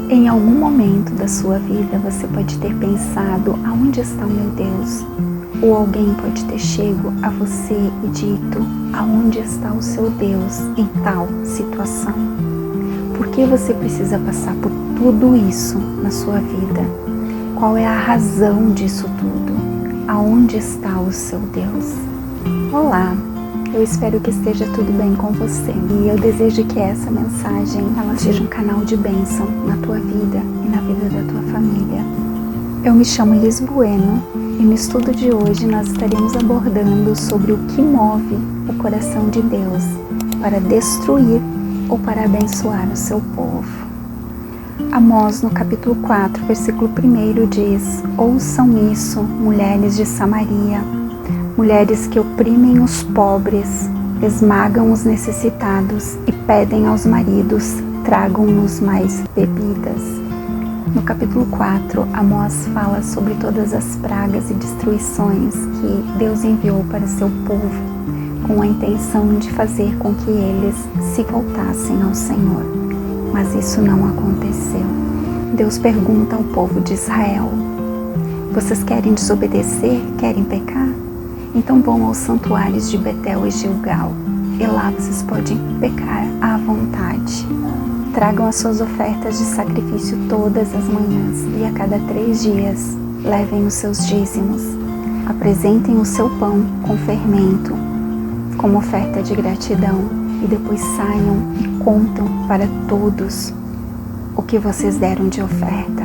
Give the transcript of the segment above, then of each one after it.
Em algum momento da sua vida você pode ter pensado: aonde está o meu Deus? Ou alguém pode ter chego a você e dito: aonde está o seu Deus em tal situação? Por que você precisa passar por tudo isso na sua vida? Qual é a razão disso tudo? Aonde está o seu Deus? Olá! Eu espero que esteja tudo bem com você e eu desejo que essa mensagem ela seja um canal de bênção na tua vida e na vida da tua família. Eu me chamo Liz Bueno e no estudo de hoje nós estaremos abordando sobre o que move o coração de Deus para destruir ou para abençoar o seu povo. Amós, no capítulo 4, versículo 1 diz: ouçam isso, mulheres de Samaria, mulheres que oprimem os pobres, esmagam os necessitados e pedem aos maridos: tragam-nos mais bebidas. No capítulo 4, Amós fala sobre todas as pragas e destruições que Deus enviou para seu povo, com a intenção de fazer com que eles se voltassem ao Senhor. Mas isso não aconteceu. Deus pergunta ao povo de Israel: vocês querem desobedecer? Querem pecar? Então vão aos santuários de Betel e Gilgal, e lá vocês podem pecar à vontade. Tragam as suas ofertas de sacrifício todas as manhãs, e a cada 3 dias levem os seus dízimos. Apresentem o seu pão com fermento, como oferta de gratidão, e depois saiam e contam para todos o que vocês deram de oferta.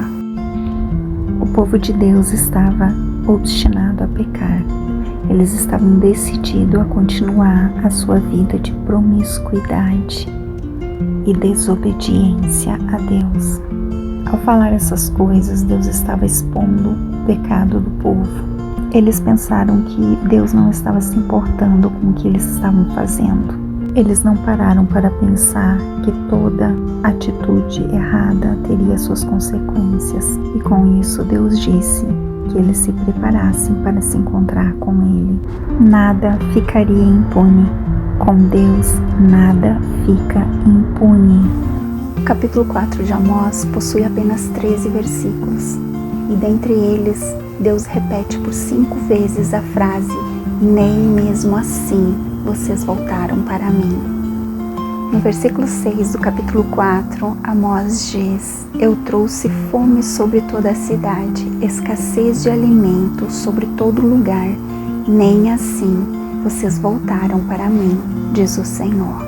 O povo de Deus estava obstinado a pecar. Eles estavam decididos a continuar a sua vida de promiscuidade e desobediência a Deus. Ao falar essas coisas, Deus estava expondo o pecado do povo. Eles pensaram que Deus não estava se importando com o que eles estavam fazendo. Eles não pararam para pensar que toda atitude errada teria suas consequências. E com isso, Deus disse que eles se preparassem para se encontrar com Ele. Nada ficaria impune. Com Deus, nada fica impune. O capítulo 4 de Amós possui apenas 13 versículos. E dentre eles, Deus repete por 5 vezes a frase: nem mesmo assim vocês voltaram para mim. No versículo 6 do capítulo 4, Amós diz: eu trouxe fome sobre toda a cidade, escassez de alimento sobre todo lugar, nem assim vocês voltaram para mim, diz o Senhor.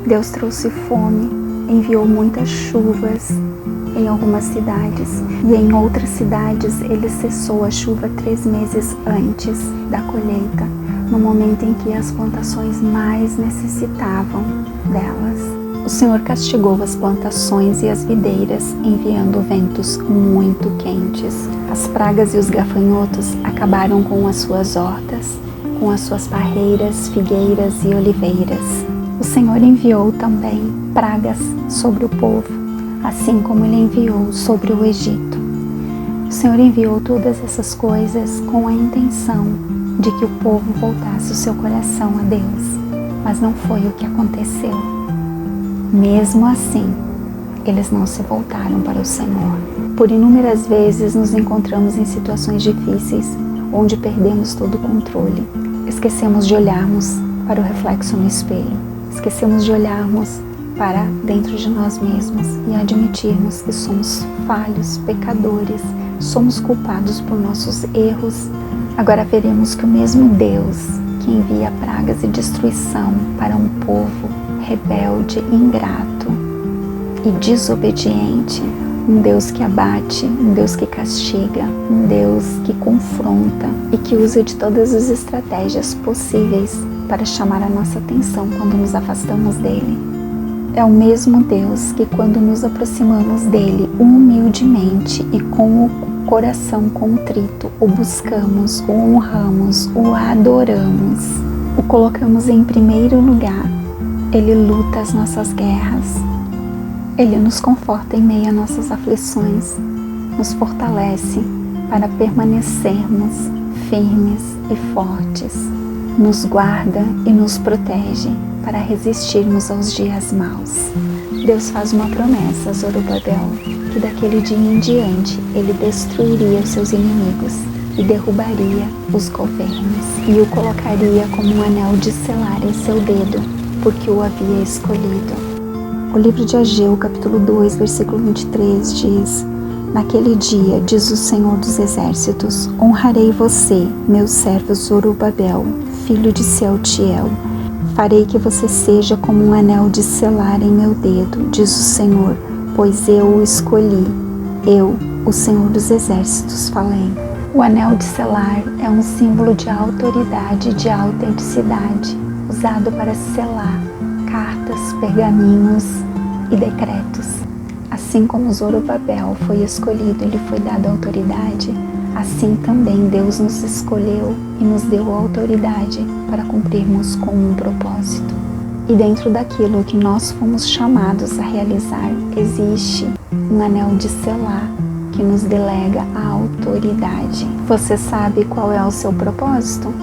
Deus trouxe fome, enviou muitas chuvas em algumas cidades, e em outras cidades ele cessou a chuva 3 meses antes da colheita, no momento em que as plantações mais necessitavam delas. O Senhor castigou as plantações e as videiras, enviando ventos muito quentes. As pragas e os gafanhotos acabaram com as suas hortas, com as suas parreiras, figueiras e oliveiras. O Senhor enviou também pragas sobre o povo, assim como Ele enviou sobre o Egito. O Senhor enviou todas essas coisas com a intenção de que o povo voltasse o seu coração a Deus, mas não foi o que aconteceu. Mesmo assim, eles não se voltaram para o Senhor. Por inúmeras vezes nos encontramos em situações difíceis, onde perdemos todo o controle. Esquecemos de olharmos para o reflexo no espelho. Esquecemos de olharmos para dentro de nós mesmos e admitirmos que somos falhos, pecadores, somos culpados por nossos erros. Agora veremos que o mesmo Deus que envia pragas e destruição para um povo rebelde, ingrato e desobediente, um Deus que abate, um Deus que castiga, um Deus que confronta e que usa de todas as estratégias possíveis para chamar a nossa atenção quando nos afastamos dele. É o mesmo Deus que, quando nos aproximamos dele humildemente e com o coração contrito, o buscamos, o honramos, o adoramos, o colocamos em primeiro lugar, ele luta as nossas guerras, ele nos conforta em meio a nossas aflições, nos fortalece para permanecermos firmes e fortes, nos guarda e nos protege para resistirmos aos dias maus. Deus faz uma promessa a Zorobabel, que daquele dia em diante ele destruiria os seus inimigos e derrubaria os governos e o colocaria como um anel de selar em seu dedo, porque o havia escolhido. O livro de Ageu, capítulo 2, versículo 23 diz: Naquele dia, diz o Senhor dos Exércitos, honrarei você, meu servo Zorobabel, filho de Sealtiel. Farei que você seja como um anel de selar em meu dedo, diz o Senhor, pois eu o escolhi. Eu, o Senhor dos Exércitos, falei. O anel de selar é um símbolo de autoridade e de autenticidade, usado para selar cartas, pergaminhos e decretos. Assim como Zorobabel foi escolhido e lhe foi dada autoridade, assim também Deus nos escolheu e nos deu autoridade para cumprirmos com um propósito. E dentro daquilo que nós fomos chamados a realizar, existe um anel de selar que nos delega a autoridade. Você sabe qual é o seu propósito?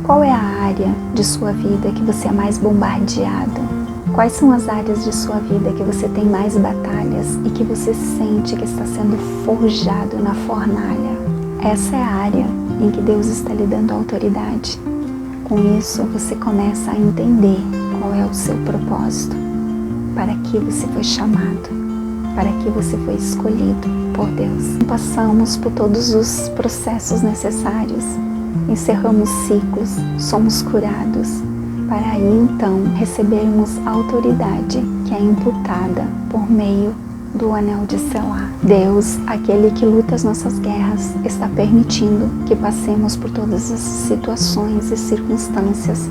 Qual é a área de sua vida que você é mais bombardeado? Quais são as áreas de sua vida que você tem mais batalhas e que você sente que está sendo forjado na fornalha? Essa é a área em que Deus está lhe dando autoridade. Com isso, você começa a entender qual é o seu propósito, para que você foi chamado, para que você foi escolhido por Deus. Passamos por todos os processos necessários, encerramos ciclos, somos curados, para aí então recebermos a autoridade que é imputada por meio do anel de selar. Deus, aquele que luta as nossas guerras, está permitindo que passemos por todas as situações e circunstâncias,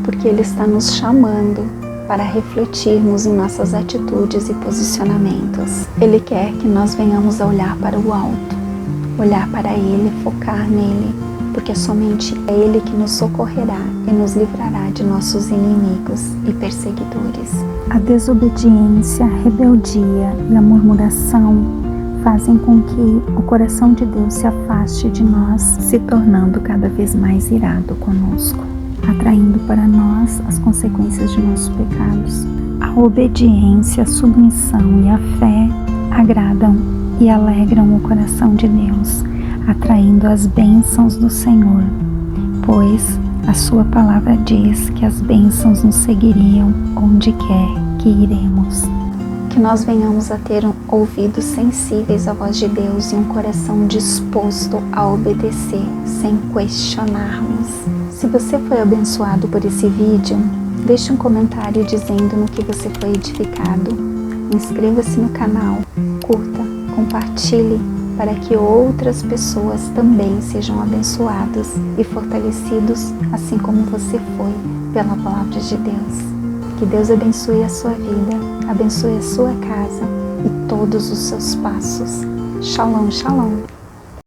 porque Ele está nos chamando para refletirmos em nossas atitudes e posicionamentos. Ele quer que nós venhamos a olhar para o alto, olhar para Ele, focar nele, porque somente é Ele que nos socorrerá e nos livrará de nossos inimigos e perseguidores. A desobediência, a rebeldia e a murmuração fazem com que o coração de Deus se afaste de nós, se tornando cada vez mais irado conosco, atraindo para nós as consequências de nossos pecados. A obediência, a submissão e a fé agradam e alegram o coração de Deus, atraindo as bênçãos do Senhor, pois a sua palavra diz que as bênçãos nos seguiriam onde quer que iremos. Que nós venhamos a ter ouvidos sensíveis à voz de Deus e um coração disposto a obedecer, sem questionarmos. Se você foi abençoado por esse vídeo, deixe um comentário dizendo no que você foi edificado. Inscreva-se no canal, curta, compartilhe, para que outras pessoas também sejam abençoadas e fortalecidos, assim como você foi, pela palavra de Deus. Que Deus abençoe a sua vida, abençoe a sua casa e todos os seus passos. Shalom, shalom.